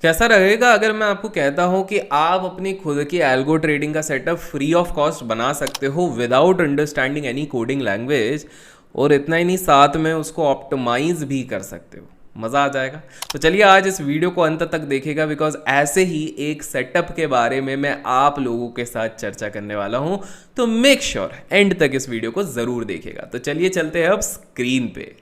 कैसा रहेगा अगर मैं आपको कहता हूं कि आप अपनी खुद की एल्गो ट्रेडिंग का सेटअप फ्री ऑफ कॉस्ट बना सकते हो without understanding any coding language, और इतना ही नहीं, साथ में उसको ऑप्टिमाइज भी कर सकते हो। मज़ा आ जाएगा। तो चलिए आज इस वीडियो को अंत तक देखेगा, बिकॉज ऐसे ही एक सेटअप के बारे में मैं आप लोगों के साथ चर्चा करने वाला हूं। तो मेक श्योर एंड तक इस वीडियो को ज़रूर देखेगा। तो चलिए चलते हैं अब स्क्रीन पे।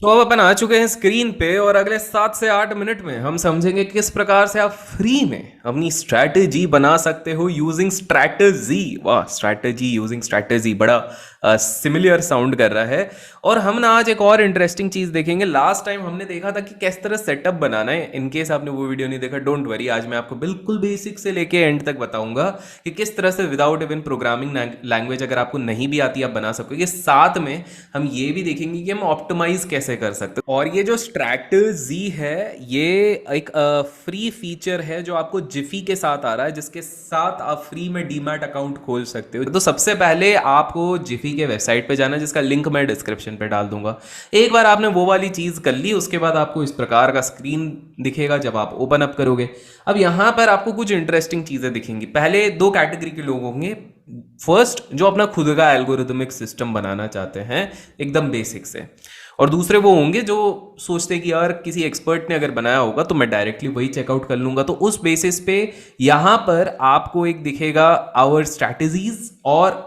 तो अब अपन आ चुके हैं स्क्रीन पे, और अगले 7 से 8 मिनट में हम समझेंगे किस प्रकार से आप फ्री में अपनी स्ट्रैटेजी बना सकते हो यूजिंग स्ट्रैटेजी। वाह, स्ट्रैटेजी यूजिंग स्ट्रैटेजी, बड़ा सिमिलर साउंड कर रहा है। और हम ना आज एक और इंटरेस्टिंग चीज देखेंगे। लास्ट टाइम हमने देखा था कि किस तरह सेटअप बनाना है। इनकेस आपने वो वीडियो नहीं देखा, डोंट वरी, आज मैं आपको बिल्कुल बेसिक से लेके एंड तक बताऊंगा कि किस तरह से विदाउट इवन प्रोग्रामिंग लैंग्वेज, अगर आपको नहीं भी आती आप बना सकोगे। साथ में हम ये भी देखेंगे कि हम ऑप्टिमाइज कैसे कर सकते हैं। और ये जो स्ट्रैटेजी है, ये एक फ्री फीचर है जो आपको जिफी के साथ आ रहा है, जिसके साथ आप फ्री में डीमैट अकाउंट खोल सकते हो। तो सबसे पहले आपको जिफी के वेबसाइट पे जाना, जिसका लिंक मैं डिस्क्रिप्शन पे डाल दूंगा। एक बार आपने वो वाली चीज कर ली, उसके बाद आपको इस प्रकार का स्क्रीन दिखेगा जब आप ओपन अप करोगे। अब यहां पर आपको कुछ इंटरेस्टिंग चीजें दिखेंगी। पहले दो कैटेगरी के लोग होंगे। फर्स्ट, जो अपना खुद का एल्गोरिथमिक सिस्टम बनाना चाहते हैं एकदम बेसिक से, और दूसरे वो होंगे जो सोचते हैं कि यार किसी एक्सपर्ट ने अगर बनाया होगा तो मैं डायरेक्टली वही चेकआउट कर लूंगा। तो उस बेसिस पे यहां पर आपको एक दिखेगा आवर स्ट्रैटेजीज, और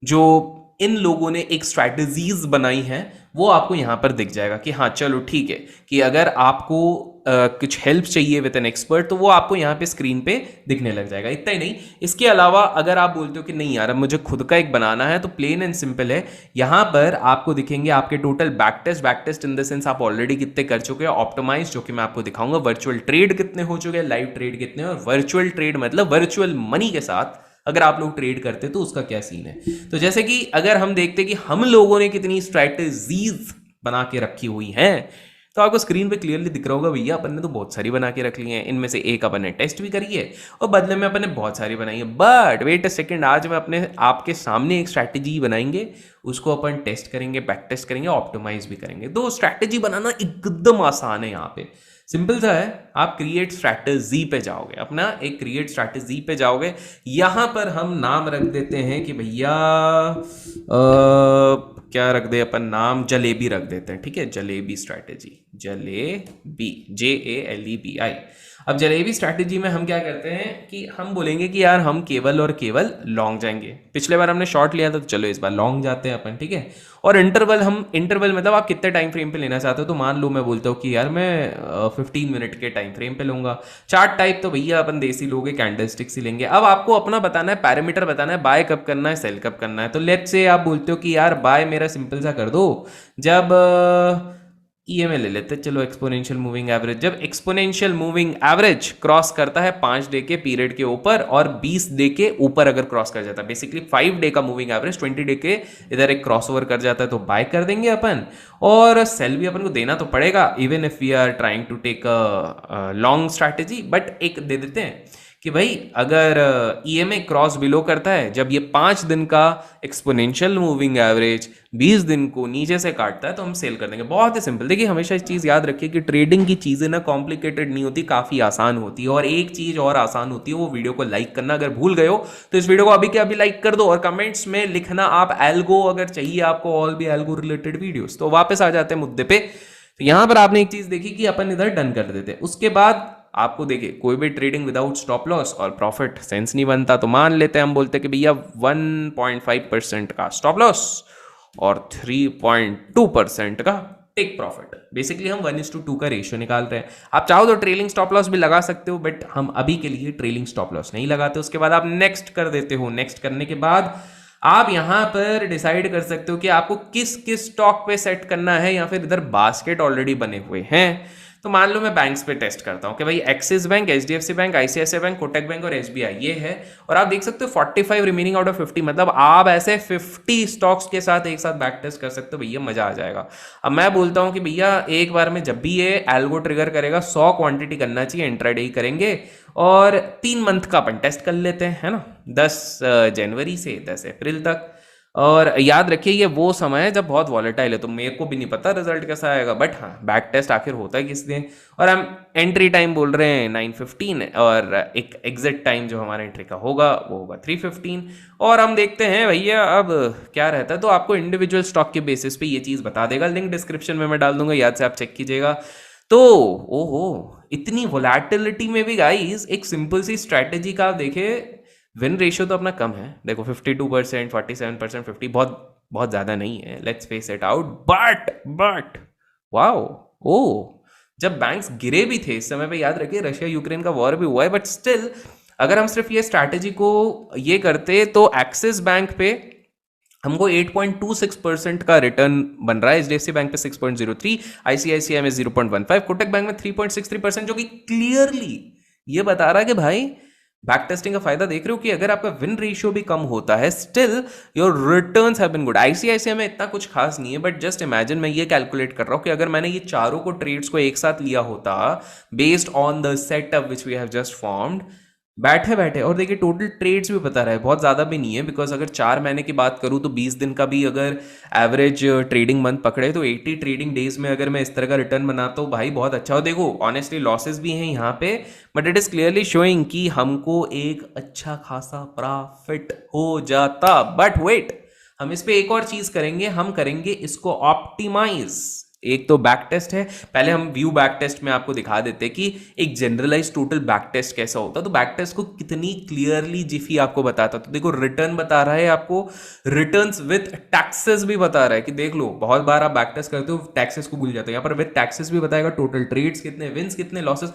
जो इन लोगों ने एक स्ट्रैटेजीज बनाई हैं वो आपको यहां पर दिख जाएगा कि हाँ चलो ठीक है, कि अगर आपको कुछ हेल्प चाहिए विद एन एक्सपर्ट तो वो आपको यहाँ पे स्क्रीन पे दिखने लग जाएगा। इतना ही नहीं, इसके अलावा अगर आप बोलते हो कि नहीं यार अब मुझे खुद का एक बनाना है, तो प्लेन एंड सिंपल है, यहाँ पर आपको दिखेंगे आपके total back test in the sense आप ऑलरेडी कितने कर चुके हैं, ऑप्टिमाइज जो कि मैं आपको दिखाऊंगा, वर्चुअल ट्रेड कितने हो चुके हैं, लाइव ट्रेड कितने, और वर्चुअल ट्रेड मतलब वर्चुअल मनी के साथ अगर आप लोग ट्रेड करते तो उसका क्या सीन है। तो जैसे कि अगर हम देखते कि हम लोगों ने कितनी स्ट्रैटेजीज बना के रखी हुई हैं, तो आपको स्क्रीन पे क्लियरली दिख रहा होगा भैया अपन ने तो बहुत सारी बना के रख ली हैं। इनमें से एक अपन ने टेस्ट भी करी है और बदले में अपन ने बहुत सारी बनाई है। बट वेट अ सेकंड, आज मैं अपने आपके सामने एक स्ट्रैटेजी बनाएंगे, उसको अपन टेस्ट करेंगे, बैक टेस्ट करेंगे, ऑप्टिमाइज भी करेंगे। तो स्ट्रैटेजी बनाना एकदम आसान है। यहाँ पे सिंपल सा है, आप क्रिएट स्ट्रैटेजी पे जाओगे, अपना एक क्रिएट स्ट्रैटेजी पे जाओगे। यहां पर हम नाम रख देते हैं कि भैया क्या रख दे अपन नाम, जलेबी रख देते हैं, ठीक है, जलेबी स्ट्रैटेजी, जलेबी, JALEBI। अब जलेबी स्ट्रैटेजी में हम क्या करते हैं कि हम बोलेंगे कि यार हम केवल और केवल लॉन्ग जाएंगे। पिछले बार हमने शॉर्ट लिया था, तो चलो इस बार लॉन्ग जाते हैं अपन, ठीक है। और इंटरवल, हम इंटरवल मतलब आप कितने टाइम फ्रेम पे लेना चाहते हो, तो मान लो मैं बोलता हूँ कि यार मैं 15 मिनट के टाइम फ्रेम पे लूंगा। चार्ट टाइप तो भैया अपन देसी लोगे, कैंडल स्टिक्स ही लेंगे। अब आपको अपना बताना है, पैरामीटर बताना है, बाय कब करना है, सेल कब करना है। तो लेट्स से आप बोलते हो कि यार बाय मेरा सिंपल सा कर दो जब EMA ले लेते, चलो एक्सपोनेंशियल मूविंग एवरेज, जब एक्सपोनेंशियल मूविंग एवरेज क्रॉस करता है 5 डे के पीरियड के ऊपर, और 20 डे के ऊपर अगर क्रॉस कर जाता है, बेसिकली 5 डे का मूविंग एवरेज 20 डे के इधर एक क्रॉस ओवर कर जाता है, तो बाय कर देंगे अपन। और सेल भी अपन को देना तो पड़ेगा, even if we are trying to take a long strategy, but एक दे देते हैं कि भाई अगर EMA क्रॉस बिलो करता है, जब ये 5 दिन का एक्सपोनेंशियल मूविंग एवरेज 20 दिन को नीचे से काटता है, तो हम सेल कर देंगे। बहुत ही सिंपल। देखिए हमेशा इस चीज़ याद रखिए कि ट्रेडिंग की चीज़ें ना कॉम्प्लिकेटेड नहीं होती, काफ़ी आसान होती है। और एक चीज़ और आसान होती है, वो वीडियो को लाइक करना। अगर भूल गए हो तो इस वीडियो को अभी के अभी लाइक कर दो, और कमेंट्स में लिखना आप एल्गो, अगर चाहिए आपको ऑल भी एल्गो रिलेटेड वीडियोस। तो वापस आ जाते हैं मुद्दे पे। तो यहां पर आपने एक चीज़ देखी कि अपन इधर डन कर देते हैं। उसके बाद आपको देखिए कोई भी ट्रेडिंग विदाउट स्टॉप लॉस और प्रॉफिट सेंस नहीं बनता। तो मान लेते हैं, हम बोलते हैं कि भैया 1.5% का स्टॉप लॉस और 3.2% का टेक प्रॉफिट। बेसिकली हम 1:2 का रेशियो निकाल रहे हैं। आप चाहो तो ट्रेलिंग स्टॉप लॉस भी लगा सकते हो, बट हम अभी के लिए ट्रेलिंग स्टॉप लॉस नहीं लगाते। उसके बाद आप नेक्स्ट कर देते हो। नेक्स्ट करने के बाद आप यहां पर डिसाइड कर सकते हो कि आपको किस किस स्टॉक पे सेट करना है, या फिर इधर बास्केट ऑलरेडी बने हुए हैं। तो मान लो मैं बैंक्स पे टेस्ट करता हूँ कि भाई axis bank, HDFC bank, ICICI bank, Kotak bank और SBI ये है। और आप देख सकते हो 45 रिमेनिंग आउट ऑफ 50, मतलब आप ऐसे 50 स्टॉक्स के साथ एक साथ बैक टेस्ट कर सकते हो। भैया मजा आ जाएगा। अब मैं बोलता हूँ कि भैया एक बार में जब भी ये एल्गो ट्रिगर करेगा 100 क्वांटिटी करना चाहिए, इंट्राडे ही करेंगे, और 3 मंथ का अपन टेस्ट कर लेते हैं, है ना, 10 जनवरी से 10 अप्रैल तक। और याद रखिए ये वो समय है जब बहुत वॉलेटाइल है, तो मेरे को भी नहीं पता रिजल्ट कैसा आएगा, बट हाँ बैक टेस्ट आखिर होता है किस दिन। और हम एंट्री टाइम बोल रहे हैं 9:15, और एक एग्जिट टाइम जो हमारा एंट्री का होगा वो होगा 3:15। और हम देखते हैं भैया अब क्या रहता है। तो आपको इंडिविजुअल स्टॉक के बेसिस पे ये चीज़ बता देगा, लिंक डिस्क्रिप्शन में मैं डाल दूंगा, याद से आप चेक कीजिएगा। तो ओहो, इतनी वोलैटिलिटी में भी गाइस एक सिंपल सी स्ट्रैटेजी का आप देखें, विन रेशियो तो अपना कम है, देखो 52%, 47%, 50 बहुत बहुत ज़्यादा नहीं है, let's face it out. But wow, oh जब बैंक्स गिरे भी थे इस समय पे, याद रखिए रशिया यूक्रेन का वॉर भी हुआ है, बट स्टिल अगर हम सिर्फ ये स्ट्रैटेजी को ये करते तो एक्सिस बैंक पे हमको 8.26% का रिटर्न बन रहा है, एचडीएफसी बैंक पे 6.03, आईसीआईसीआई में 0.15, कोटक बैंक में 3.63%, जो कि क्लियरली ये बता रहा है कि भाई बैक टेस्टिंग का फायदा देख रहे हो कि अगर आपका विन रेशियो भी कम होता है still your returns have been good. ICICI में इतना कुछ खास नहीं है, बट जस्ट इमेजिन मैं ये कैलकुलेट कर रहा हूं कि अगर मैंने ये चारों को ट्रेड्स को एक साथ लिया होता based on the setup which we have just formed, बैठे बैठे, और देखिए टोटल ट्रेड्स भी बता रहा है, बहुत ज़्यादा भी नहीं है, बिकॉज अगर 4 महीने की बात करूँ तो 20 दिन का भी अगर एवरेज ट्रेडिंग मंथ पकड़े तो 80 ट्रेडिंग डेज में अगर मैं इस तरह का रिटर्न बनाता हूँ भाई बहुत अच्छा हो। देखो ऑनेस्टली लॉसेस भी हैं यहाँ पे, but it is clearly showing कि हमको एक अच्छा खासा प्रॉफिट हो जाता। बट वेट, हम इस पे एक और चीज़ करेंगे, हम करेंगे इसको ऑप्टिमाइज। एक तो बैक टेस्ट है, पहले हम व्यू बैक टेस्ट में आपको दिखा देते कि एक जनरलाइज टोटल बैक टेस्ट कैसा होता है। तो बैक टेस्ट को कितनी क्लियरली जिफी आपको बताता, तो देखो रिटर्न बता रहा है आपको, रिटर्न्स विद टैक्सेस भी बता रहा है कि देख लो बहुत बार आप बैक टेस्ट करते हो टैक्सेस को भूल जाते हो, यहाँ पर विद टैक्सेस भी बताएगा, टोटल ट्रेड्स कितने, विन्स कितने, लॉसेस।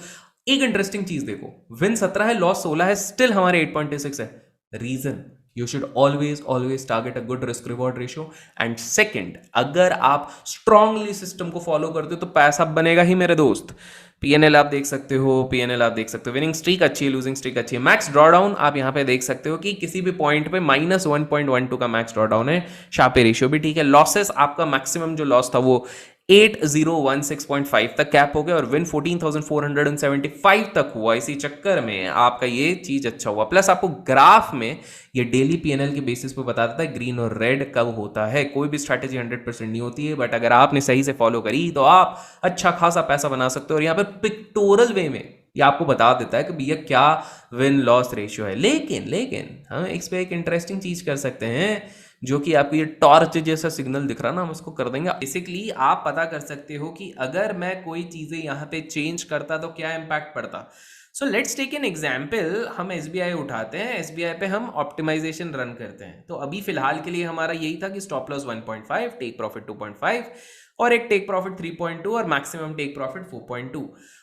एक इंटरेस्टिंग चीज देखो, विन 17 है, लॉस 16 है, स्टिल हमारे 8.26 है। Reason, you should always target a good risk reward ratio, and second अगर आप strongly सिस्टम को फॉलो करते हो तो पैसा बनेगा ही मेरे दोस्त। पीएनएल आप देख सकते हो, पीएनएल आप देख सकते हो, विनिंग स्ट्रीक अच्छी है, लूजिंग स्ट्रीक अच्छी है, मैक्स ड्रॉडाउन आप यहाँ पे देख सकते हो कि किसी भी पॉइंट पे -1.12 का मैक्स ड्रॉडाउन है, शार्पे रेशियो भी ठीक है। लॉसेस आपका मैक्सिमम जो लॉस था वो 8016.5 तक कैप हो गया, और विन 14,475 तक हुआ, इसी चक्कर में आपका ये चीज अच्छा हुआ। प्लस आपको ग्राफ में ये डेली पीएनएल के बेसिस पे बता देता है ग्रीन और रेड कब होता है। कोई भी स्ट्रैटेजी 100% नहीं होती है, बट अगर आपने सही से फॉलो करी तो आप अच्छा खासा पैसा बना सकते हो। और यहाँ पर पिक्टोरल वे में ये आपको बता देता है कि भैया क्या विन लॉस रेशियो है। लेकिन हम इस पे एक इंटरेस्टिंग चीज कर सकते हैं, जो कि आपको ये टॉर्च जैसा सिग्नल दिख रहा ना, हम उसको कर देंगे। बेसिकली आप पता कर सकते हो कि अगर मैं कोई चीजें यहाँ पे चेंज करता तो क्या इम्पैक्ट पड़ता। So let's take an example, हम एसबीआई उठाते हैं, एसबीआई पे हम ऑप्टिमाइजेशन रन करते हैं। तो अभी फिलहाल के लिए हमारा यही था कि स्टॉप लॉस 1.5, टेक प्रॉफिट 2.5, और एक टेक प्रॉफिट 3.2 और मैक्सिमम टेक प्रॉफिट 4.2।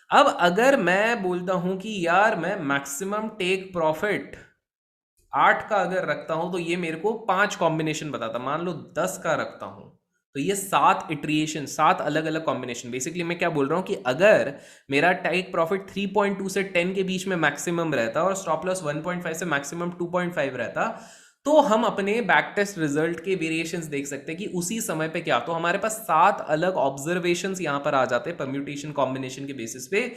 अब अगर मैं बोलता हूं कि यार मैं मैक्सिमम टेक प्रॉफिट 8 का अगर रखता हूं तो ये मेरे को 5 कॉम्बिनेशन बताता, मान लो 10 का रखता हूं तो ये 7 इटरेशन, 7 अलग अलग कॉम्बिनेशन। बेसिकली मैं क्या बोल रहा हूं कि अगर मेरा टेक प्रॉफिट 3.2 से 10 के बीच में मैक्सिमम रहता और स्टॉप लॉस 1.5 से मैक्सिमम 2.5 रहता, तो हम अपने बैक टेस्ट रिजल्ट के वेरिएशंस देख सकते हैं कि उसी समय पे क्या, तो हमारे पास 7 अलग ऑब्जर्वेशंस यहां पर आ जाते हैं परम्यूटेशन कॉम्बिनेशन के बेसिस पे,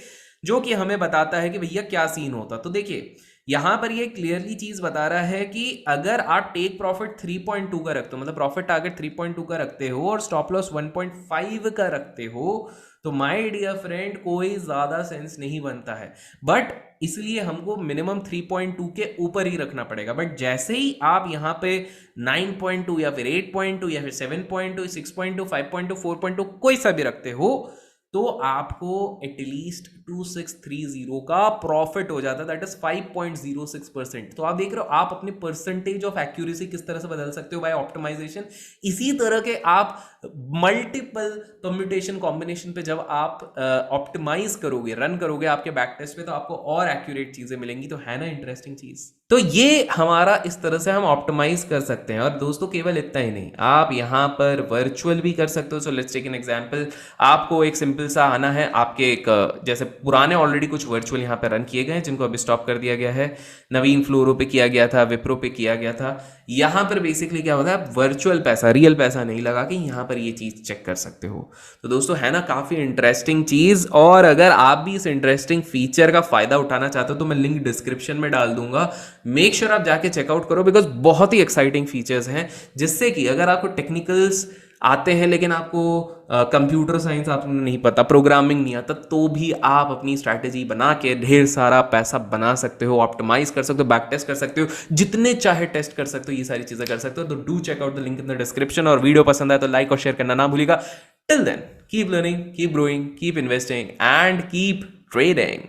जो कि हमें बताता है कि भैया क्या सीन होता। तो देखिए यहां पर ये क्लियरली चीज बता रहा है कि अगर आप टेक प्रॉफिट 3.2 का रखते हो, मतलब प्रॉफिट टारगेट 3.2 का रखते हो और स्टॉप लॉस 1.5 का रखते हो, तो माय डियर फ्रेंड कोई ज्यादा सेंस नहीं बनता है। बट इसलिए हमको मिनिमम 3.2 के ऊपर ही रखना पड़ेगा। बट जैसे ही आप यहाँ पे 9.2 या फिर 8.2 या फिर 7.2, 6.2, 5.2, 4.2 कोई सा भी रखते हो, तो आपको एटलीस्ट 2630 का प्रॉफिट हो जाता है, दैट इज 5.06%। तो आप देख रहे हो आप अपने परसेंटेज ऑफ एक्यूरेसी किस तरह से बदल सकते हो बाय ऑप्टिमाइजेशन। इसी तरह के आप मल्टीपल परम्यूटेशन कॉम्बिनेशन पे जब आप ऑप्टिमाइज करोगे, रन करोगे आपके बैक टेस्ट पे, तो आपको और एक्यूरेट चीजें मिलेंगी। तो है ना इंटरेस्टिंग चीज। तो ये हमारा इस तरह से हम ऑप्टिमाइज कर सकते हैं। और दोस्तों केवल इतना ही नहीं, आप यहाँ पर वर्चुअल भी कर सकते हो। So let's take an example, आपको एक सिंपल सिंपल सा आना है आपके एक जैसे पुराने ऑलरेडी कुछ वर्चुअल यहाँ पे रन किए गए हैं जिनको अभी स्टॉप कर दिया गया है, नवीन फ्लोरो पे किया गया था, विप्रो पे किया गया था। यहाँ पर बेसिकली क्या होता है, आप वर्चुअल पैसा रियल पैसा नहीं लगा के यहाँ पर ये चीज़ चेक कर सकते हो। तो दोस्तों है ना काफ़ी इंटरेस्टिंग चीज़, और अगर आप भी इस इंटरेस्टिंग फीचर का फ़ायदा उठाना चाहते हो तो मैं लिंक डिस्क्रिप्शन में डाल दूंगा, मेक श्योर आप जाके चेकआउट करो, बिकॉज बहुत ही एक्साइटिंग फीचर्स हैं जिससे कि अगर आपको टेक्निकल्स आते हैं लेकिन आपको कंप्यूटर साइंस आपको नहीं पता, प्रोग्रामिंग नहीं आता, तो भी आप अपनी स्ट्रैटेजी बना के ढेर सारा पैसा बना सकते हो, ऑप्टिमाइज कर सकते हो, बैक टेस्ट कर सकते हो, जितने चाहे टेस्ट कर सकते हो, ये सारी चीजें कर सकते हो। तो do check out the link in the description, और वीडियो पसंद आए तो लाइक और शेयर करना ना भूलिएगा। Till then keep learning, keep growing, keep investing and keep trading.